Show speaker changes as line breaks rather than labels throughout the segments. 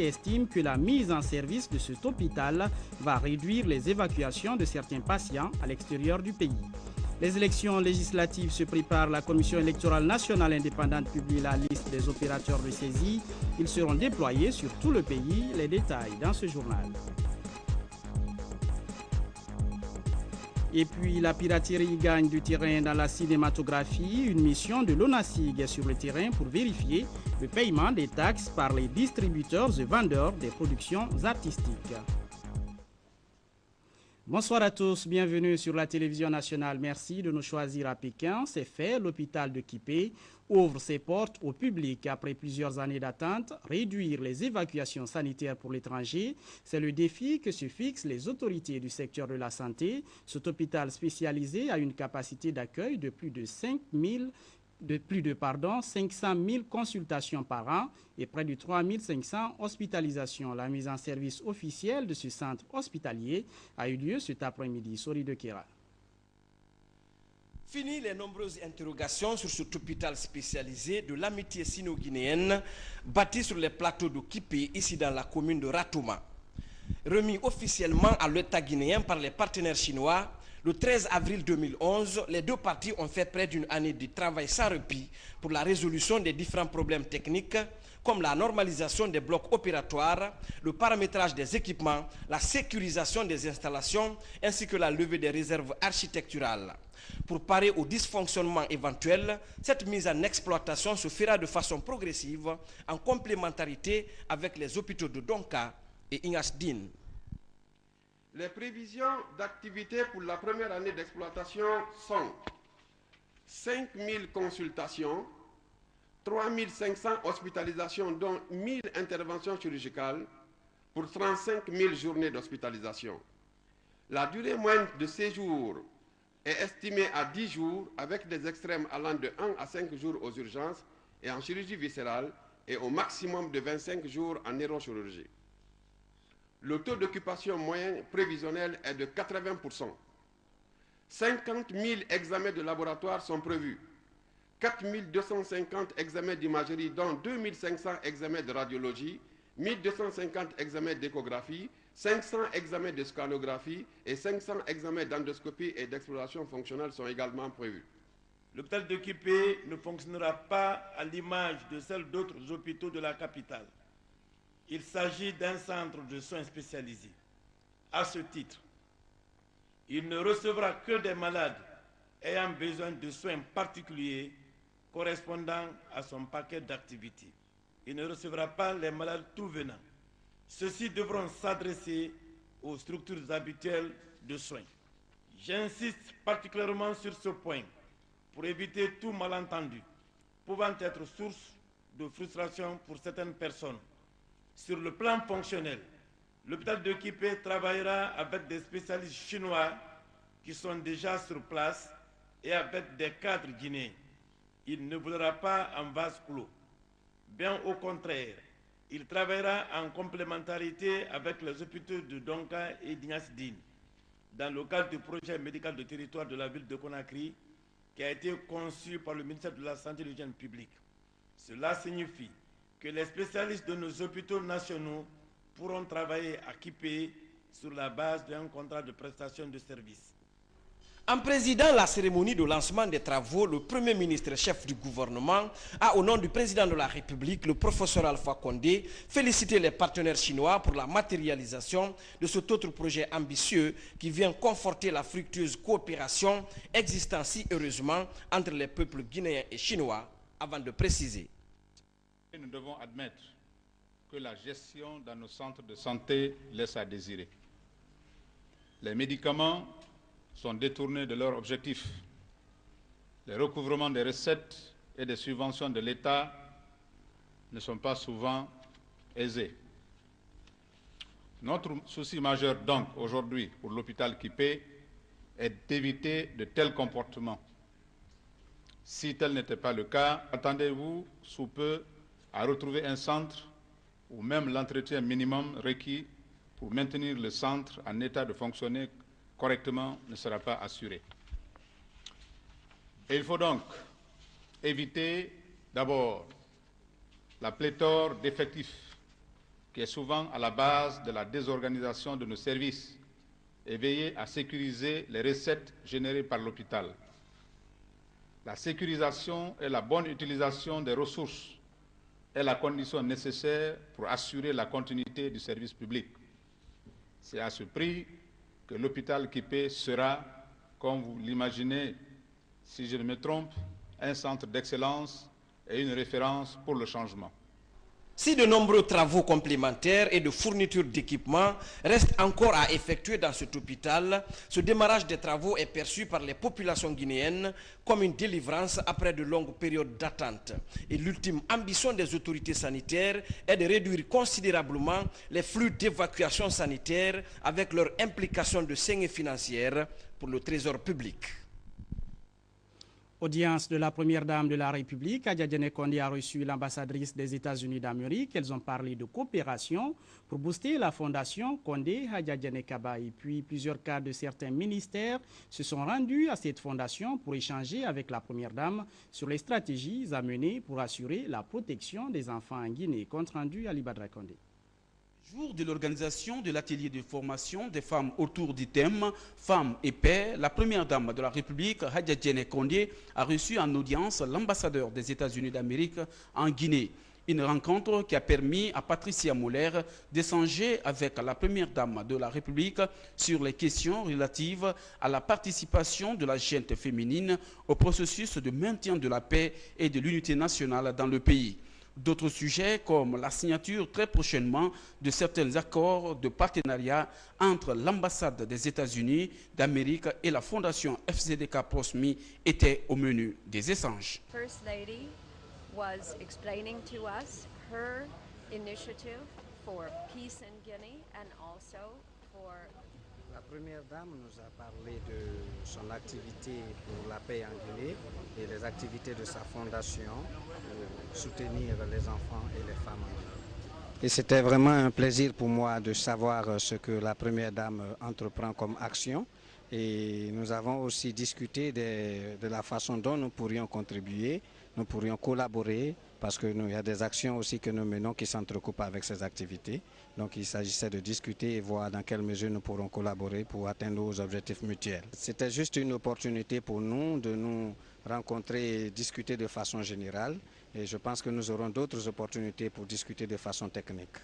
estime que la mise en service de cet hôpital va réduire les évacuations de certains patients à l'extérieur du pays. Les élections législatives se préparent. La Commission électorale nationale indépendante publie la liste des opérateurs de saisie. Ils seront déployés sur tout le pays. Les détails dans ce journal. Et puis la piraterie gagne du terrain dans la cinématographie. Une mission de l'ONACIG est sur le terrain pour vérifier le paiement des taxes par les distributeurs et vendeurs des productions artistiques. Bonsoir à tous, bienvenue sur la télévision nationale. Merci de nous choisir à Pékin. C'est fait, l'hôpital de Kipé ouvre ses portes au public après plusieurs années d'attente. Réduire les évacuations sanitaires pour l'étranger, c'est le défi que se fixent les autorités du secteur de la santé. Cet hôpital spécialisé a une capacité d'accueil de plus de 500 000 consultations par an et près de 3 500 hospitalisations. La mise en service officielle de ce centre hospitalier a eu lieu cet après-midi. Sori de Kera.
Fini les nombreuses interrogations sur cet hôpital spécialisé de l'amitié sino-guinéenne bâti sur les plateaux de Kipé, ici dans la commune de Ratouma. Remis officiellement à l'État guinéen par les partenaires chinois, le 13 avril 2011, les deux parties ont fait près d'une année de travail sans répit pour la résolution des différents problèmes techniques comme la normalisation des blocs opératoires, le paramétrage des équipements, la sécurisation des installations ainsi que la levée des réserves architecturales. Pour parer aux dysfonctionnements éventuels, cette mise en exploitation se fera de façon progressive en complémentarité avec les hôpitaux de Donka et Ingasdine.
Les prévisions d'activité pour la première année d'exploitation sont 5 000 consultations, 3 500 hospitalisations dont 1 000 interventions chirurgicales pour 35 000 journées d'hospitalisation. La durée moyenne de séjour est estimée à 10 jours avec des extrêmes allant de 1 à 5 jours aux urgences et en chirurgie viscérale et au maximum de 25 jours en neurochirurgie. Le taux d'occupation moyen prévisionnel est de 80%. 50 000 examens de laboratoire sont prévus. 4 250 examens d'imagerie, dont 2 500 examens de radiologie, 1 250 examens d'échographie, 500 examens de scanographie et 500 examens d'endoscopie et d'exploration fonctionnelle sont également prévus.
L'hôpital de Kipé ne fonctionnera pas à l'image de celle d'autres hôpitaux de la capitale. Il s'agit d'un centre de soins spécialisés. À ce titre, il ne recevra que des malades ayant besoin de soins particuliers correspondant à son paquet d'activités. Il ne recevra pas les malades tout venant. Ceux-ci devront s'adresser aux structures habituelles de soins. J'insiste particulièrement sur ce point pour éviter tout malentendu pouvant être source de frustration pour certaines personnes. Sur le plan fonctionnel, l'hôpital de Kipé travaillera avec des spécialistes chinois qui sont déjà sur place et avec des cadres guinéens. Il ne voudra pas en vase clos. Bien au contraire, il travaillera en complémentarité avec les hôpitaux de Donka et d'Ingasdine dans le cadre du projet médical de territoire de la ville de Conakry qui a été conçu par le ministère de la Santé et de l'Hygiène publique. Cela signifie que les spécialistes de nos hôpitaux nationaux pourront travailler à Kipé sur la base d'un contrat de prestation de services.
En présidant la cérémonie de lancement des travaux, le Premier ministre chef du gouvernement a, au nom du président de la République, le professeur Alpha Condé, félicité les partenaires chinois pour la matérialisation de cet autre projet ambitieux qui vient conforter la fructueuse coopération existant si heureusement entre les peuples guinéens et chinois, avant de préciser.
Nous devons admettre que la gestion dans nos centres de santé laisse à désirer. Les médicaments sont détournés de leur objectif. Les recouvrements des recettes et des subventions de l'État ne sont pas souvent aisés. Notre souci majeur donc aujourd'hui pour l'hôpital Kipé est d'éviter de tels comportements. Si tel n'était pas le cas, attendez-vous sous peu à retrouver un centre où même l'entretien minimum requis pour maintenir le centre en état de fonctionner correctement ne sera pas assuré. Et il faut donc éviter d'abord la pléthore d'effectifs qui est souvent à la base de la désorganisation de nos services, et veiller à sécuriser les recettes générées par l'hôpital. La sécurisation et la bonne utilisation des ressources est la condition nécessaire pour assurer la continuité du service public. C'est à ce prix que l'hôpital Kipé sera, comme vous l'imaginez, si je ne me trompe, un centre d'excellence et une référence pour le changement.
Si de nombreux travaux complémentaires et de fournitures d'équipements restent encore à effectuer dans cet hôpital, ce démarrage des travaux est perçu par les populations guinéennes comme une délivrance après de longues périodes d'attente. Et l'ultime ambition des autorités sanitaires est de réduire considérablement les flux d'évacuation sanitaire avec leur implication de saignées financières pour le trésor public.
Audience de la première dame de la République, Hadja Diéné Kondé a reçu l'ambassadrice des États-Unis d'Amérique. Elles ont parlé de coopération pour booster la fondation Kondé Hadja Diéné Kaba. Et puis plusieurs cadres de certains ministères se sont rendus à cette fondation pour échanger avec la première dame sur les stratégies à mener pour assurer la protection des enfants en Guinée. Compte rendu à Libadra Kondé.
Jour de l'organisation de l'atelier de formation des femmes autour du thème « Femmes et paix », la première dame de la République, Hadja Diéné Kondé, a reçu en audience l'ambassadeur des États-Unis d'Amérique en Guinée. Une rencontre qui a permis à Patricia Moller d'échanger avec la première dame de la République sur les questions relatives à la participation de la gente féminine au processus de maintien de la paix et de l'unité nationale dans le pays. D'autres sujets comme la signature très prochainement de certains accords de partenariat entre l'ambassade des États-Unis d'Amérique et la fondation FZDK PROSMI étaient au menu des échanges.
First Lady was explaining to us her initiative for peace in Guinea and also for.
La première dame nous a parlé de son activité pour la paix en Guinée et les activités de sa fondation pour soutenir les enfants et les femmes en Guinée. Et c'était vraiment un plaisir pour moi de savoir ce que la première dame entreprend comme action. Et nous avons aussi discuté de la façon dont nous pourrions contribuer, nous pourrions collaborer, parce qu'il y a des actions aussi que nous menons qui s'entrecoupent avec ces activités. Donc il s'agissait de discuter et voir dans quelle mesure nous pourrons collaborer pour atteindre nos objectifs mutuels. C'était juste une opportunité pour nous de nous rencontrer et discuter de façon générale. Et je pense que nous aurons d'autres opportunités pour discuter de façon technique.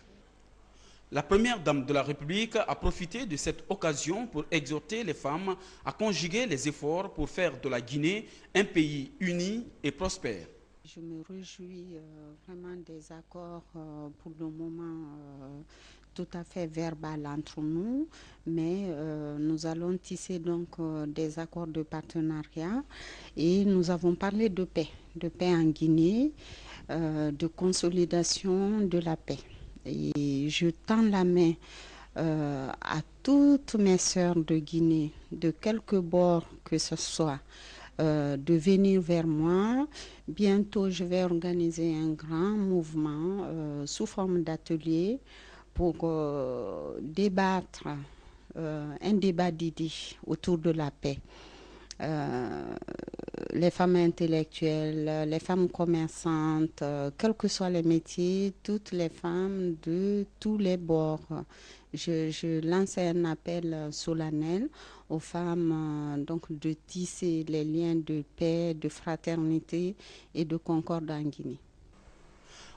La première dame de la République a profité de cette occasion pour exhorter les femmes à conjuguer les efforts pour faire de la Guinée un pays uni et prospère.
Je me réjouis vraiment des accords pour le moment tout à fait verbal entre nous, mais nous allons tisser donc des accords de partenariat et nous avons parlé de paix en Guinée, de consolidation de la paix. Et je tends la main à toutes mes sœurs de Guinée, de quelque bord que ce soit, de venir vers moi. Bientôt, je vais organiser un grand mouvement sous forme d'atelier pour débattre, un débat d'idées autour de la paix. Les femmes intellectuelles, les femmes commerçantes, quels que soient les métiers, toutes les femmes de tous les bords. Je lance un appel solennel aux femmes donc de tisser les liens de paix, de fraternité et de concorde en Guinée.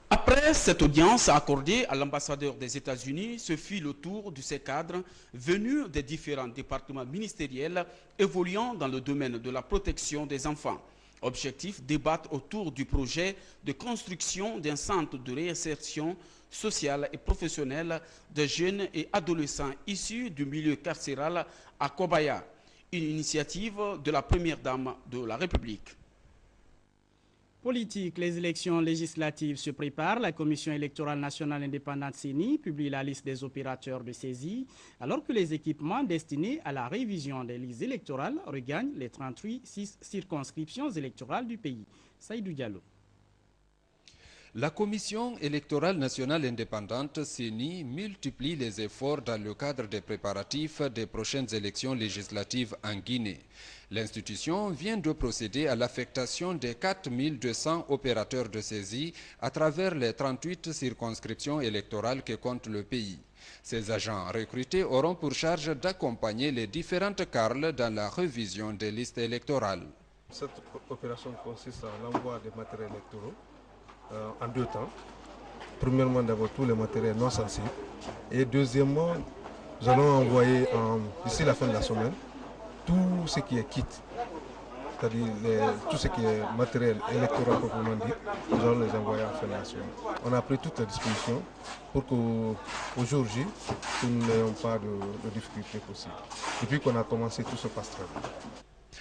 Après cette audience accordée à l'ambassadeur des États-Unis, ce fut le tour de ces cadres venus des différents départements ministériels évoluant dans le domaine de la protection des enfants. Objectif, débattre autour du projet de construction d'un centre de réinsertion sociale et professionnelle de jeunes et adolescents issus du milieu carcéral à Kobaya, une initiative de la première dame de la République.
Politique, les élections législatives se préparent. La Commission électorale nationale indépendante CENI publie la liste des opérateurs de saisie, alors que les équipements destinés à la révision des listes électorales regagnent les 38 circonscriptions électorales du pays. Saïdou Diallo.
La Commission électorale nationale indépendante, CENI, multiplie les efforts dans le cadre des préparatifs des prochaines élections législatives en Guinée. L'institution vient de procéder à l'affectation des 4200 opérateurs de saisie à travers les 38 circonscriptions électorales que compte le pays. Ces agents recrutés auront pour charge d'accompagner les différentes CARL dans la révision des listes électorales.
Cette opération consiste en l'envoi des matériels électoraux en 2 temps. Premièrement, d'abord tous les matériels non sensibles. Et deuxièmement, nous allons envoyer d'ici la fin de la semaine tout ce qui est kit, c'est-à-dire tout ce qui est matériel électoral proprement dit, nous allons les envoyer en fin de la semaine. On a pris toutes les dispositions pour qu'au jour J, nous n'ayons pas de difficultés possibles. Depuis qu'on a commencé, tout se passe très bien.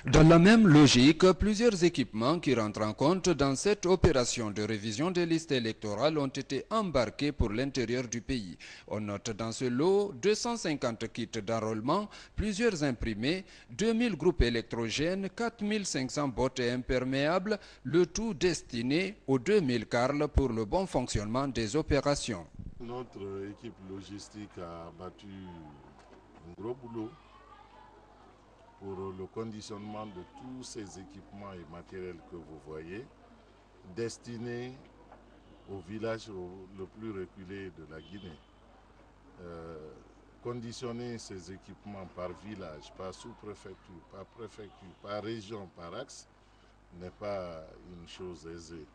Dans la même logique, plusieurs équipements qui rentrent en compte dans cette opération de révision des listes électorales ont été embarqués pour l'intérieur du pays. On note dans ce lot 250 kits d'enrôlement, plusieurs imprimés, 2000 groupes électrogènes, 4500 bottes imperméables, le tout destiné aux 2000 CARL pour le bon fonctionnement des opérations.
Notre équipe logistique a battu un gros boulot pour le conditionnement de tous ces équipements et matériels que vous voyez, destinés au village le plus reculé de la Guinée. Conditionner ces équipements par village, par sous-préfecture, par préfecture, par région, par axe, n'est pas une chose aisée.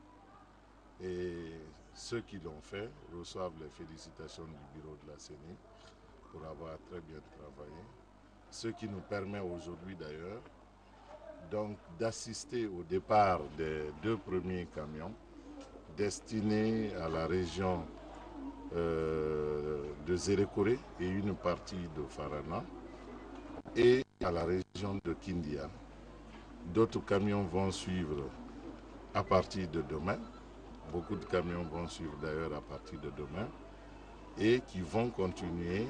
Et ceux qui l'ont fait reçoivent les félicitations du bureau de la CENI pour avoir très bien travaillé. Ce qui nous permet aujourd'hui d'ailleurs donc d'assister au départ des 2 premiers camions destinés à la région de Zérékoré et une partie de Farana et à la région de Kindia. D'autres camions vont suivre à partir de demain. Beaucoup de camions vont suivre d'ailleurs à partir de demain et qui vont continuer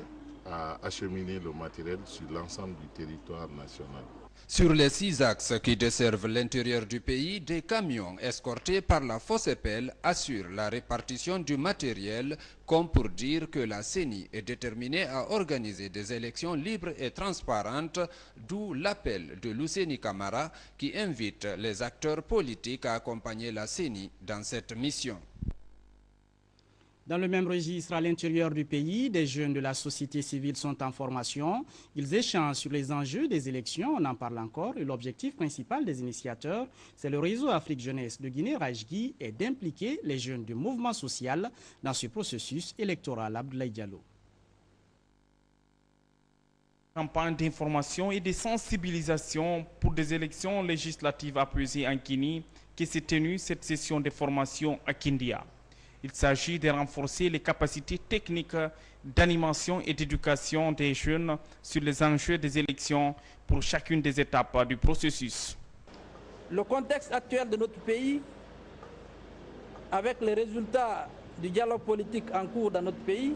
à acheminer le matériel sur l'ensemble du territoire national.
Sur les 6 axes qui desservent l'intérieur du pays, des camions escortés par la Fossepel assurent la répartition du matériel, comme pour dire que la CENI est déterminée à organiser des élections libres et transparentes, d'où l'appel de Luceni Camara qui invite les acteurs politiques à accompagner la CENI dans cette mission.
Dans le même registre, à l'intérieur du pays, des jeunes de la société civile sont en formation. Ils échangent sur les enjeux des élections, on en parle encore, et l'objectif principal des initiateurs, c'est le réseau Afrique Jeunesse de Guinée-Rajgui, et d'impliquer les jeunes du mouvement social dans ce processus électoral. Abdoulaye Diallo.
Campagne d'information et de sensibilisation pour des élections législatives apaisées en Guinée qui s'est tenue cette session de formation à Kindia. Il s'agit de renforcer les capacités techniques d'animation et d'éducation des jeunes sur les enjeux des élections pour chacune des étapes du processus.
Le contexte actuel de notre pays, avec les résultats du dialogue politique en cours dans notre pays,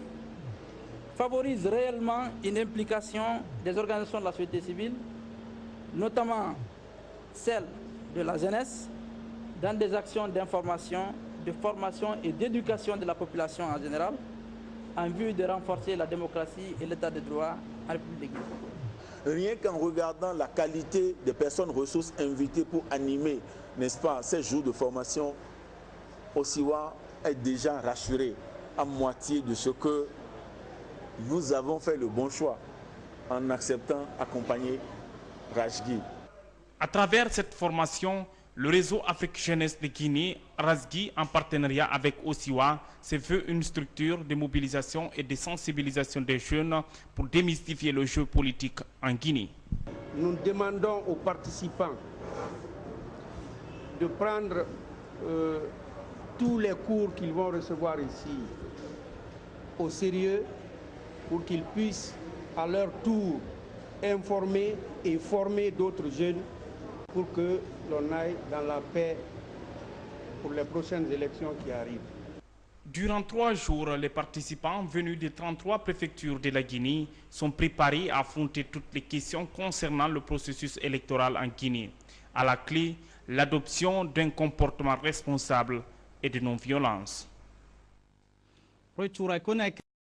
favorise réellement une implication des organisations de la société civile, notamment celle de la jeunesse, dans des actions d'information, de formation et d'éducation de la population en général, en vue de renforcer la démocratie et l'état de droit en République.
Rien qu'en regardant la qualité des personnes ressources invitées pour animer, n'est-ce pas, ces jours de formation, Osiwa est déjà rassuré à moitié de ce que nous avons fait le bon choix en acceptant d'accompagner Rajgui.
À travers cette formation, le réseau Afrique Jeunesse de Guinée, Rajgui, en partenariat avec Osiwa, se veut une structure de mobilisation et de sensibilisation des jeunes pour démystifier le jeu politique en Guinée.
Nous demandons aux participants de prendre tous les cours qu'ils vont recevoir ici au sérieux pour qu'ils puissent à leur tour informer et former d'autres jeunes pour que l'on aille dans la paix pour les prochaines élections qui arrivent.
Durant 3 jours, les participants venus des 33 préfectures de la Guinée sont préparés à affronter toutes les questions concernant le processus électoral en Guinée. À la clé, l'adoption d'un comportement responsable et de non-violence.
Retour à Conakry.